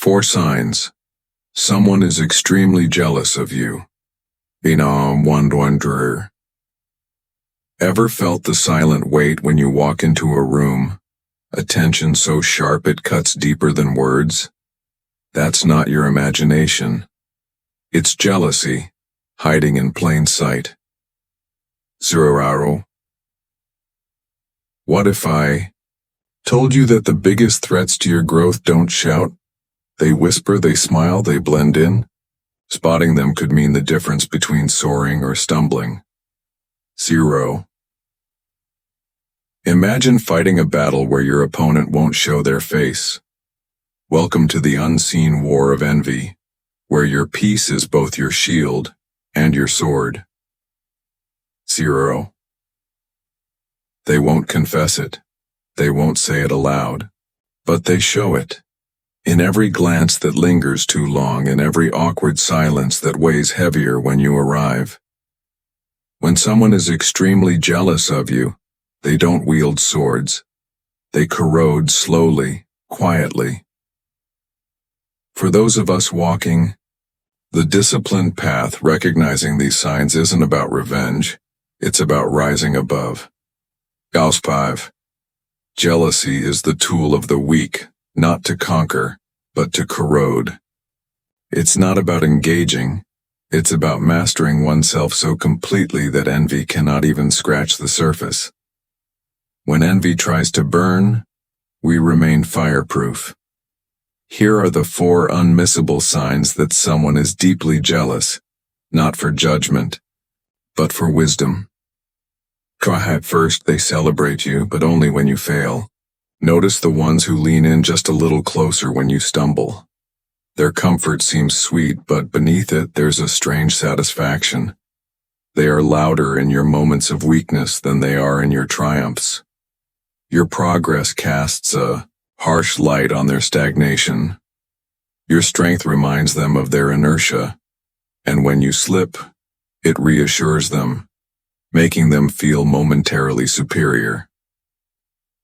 4 signs. Someone is extremely jealous of you. Wonder. Ever felt the silent weight when you walk into a room? A tension so sharp it cuts deeper than words? That's not your imagination. It's jealousy, hiding in plain sight. 0. What if I told you that the biggest threats to your growth don't shout? They whisper, they smile, they blend in. Spotting them could mean the difference between soaring or stumbling. 0. Imagine fighting a battle where your opponent won't show their face. Welcome to the unseen war of envy, where your peace is both your shield and your sword. 0. They won't confess it. They won't say it aloud, but they show it. In every glance that lingers too long, in every awkward silence that weighs heavier when you arrive. When someone is extremely jealous of you, they don't wield swords. They corrode slowly, quietly. For those of us walking the disciplined path, recognizing these signs isn't about revenge, it's about rising above. 5. Jealousy is the tool of the weak, not to conquer, but to corrode. It's not about engaging, it's about mastering oneself so completely that envy cannot even scratch the surface. When envy tries to burn, we remain fireproof. Here are the 4 unmissable signs that someone is deeply jealous, not for judgment, but for wisdom. At first, they celebrate you, but only when you fail. Notice the ones who lean in just a little closer when you stumble. Their comfort seems sweet, but beneath it, there's a strange satisfaction. They are louder in your moments of weakness than they are in your triumphs. Your progress casts a harsh light on their stagnation. Your strength reminds them of their inertia, and when you slip, it reassures them, making them feel momentarily superior.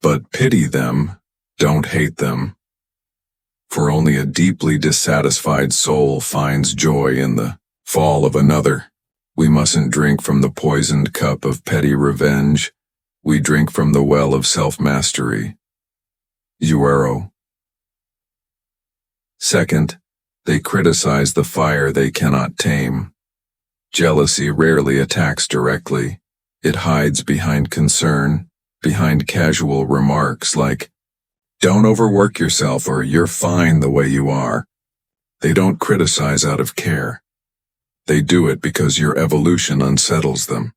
But pity them, don't hate them. For only a deeply dissatisfied soul finds joy in the fall of another. We mustn't drink from the poisoned cup of petty revenge. We drink from the well of self-mastery. 0. Second, they criticize the fire they cannot tame. Jealousy rarely attacks directly. It hides behind concern, behind casual remarks like, "Don't overwork yourself," or "You're fine the way you are." They don't criticize out of care. They do it because your evolution unsettles them.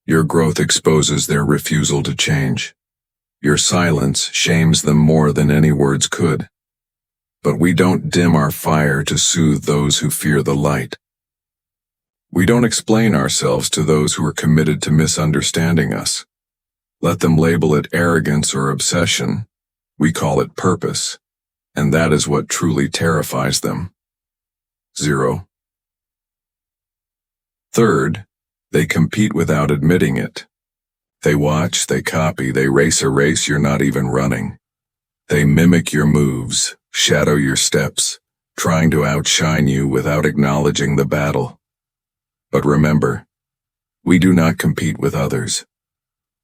Your growth exposes their refusal to change. Your silence shames them more than any words could. But we don't dim our fire to soothe those who fear the light. We don't explain ourselves to those who are committed to misunderstanding us. Let them label it arrogance or obsession. We call it purpose, and that is what truly terrifies them. 0. Third, they compete without admitting it. They watch, they copy, they race a race you're not even running. They mimic your moves, shadow your steps, trying to outshine you without acknowledging the battle. But remember, we do not compete with others.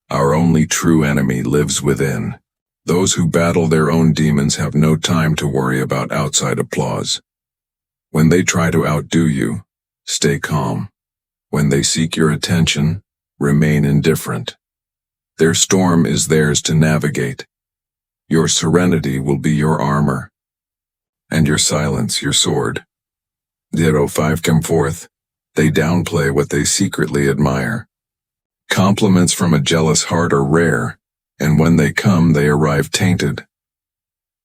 Our only true enemy lives within. Those who battle their own demons have no time to worry about outside applause. When they try to outdo you, stay calm. When they seek your attention, remain indifferent. Their storm is theirs to navigate. Your serenity will be your armor, and your silence your sword. 5 come forth. They downplay what they secretly admire. Compliments from a jealous heart are rare, and when they come, they arrive tainted.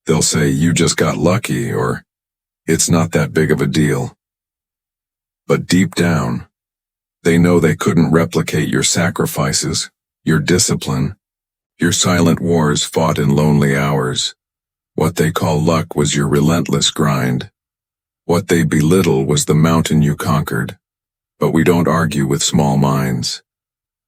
They'll say, "You just got lucky," or "It's not that big of a deal." But deep down, they know they couldn't replicate your sacrifices, your discipline, your silent wars fought in lonely hours. What they call luck was your relentless grind. What they belittle was the mountain you conquered. But we don't argue with small minds.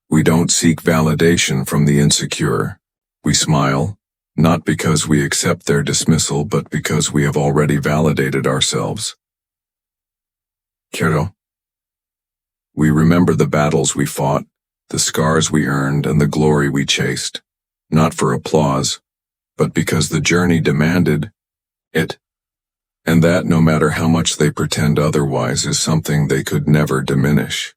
We don't seek validation from the insecure. We smile, not because we accept their dismissal, but because we have already validated ourselves. Kero. We remember the battles we fought, the scars we earned, and the glory we chased, not for applause, but because the journey demanded it, and that, no matter how much they pretend otherwise, is something they could never diminish.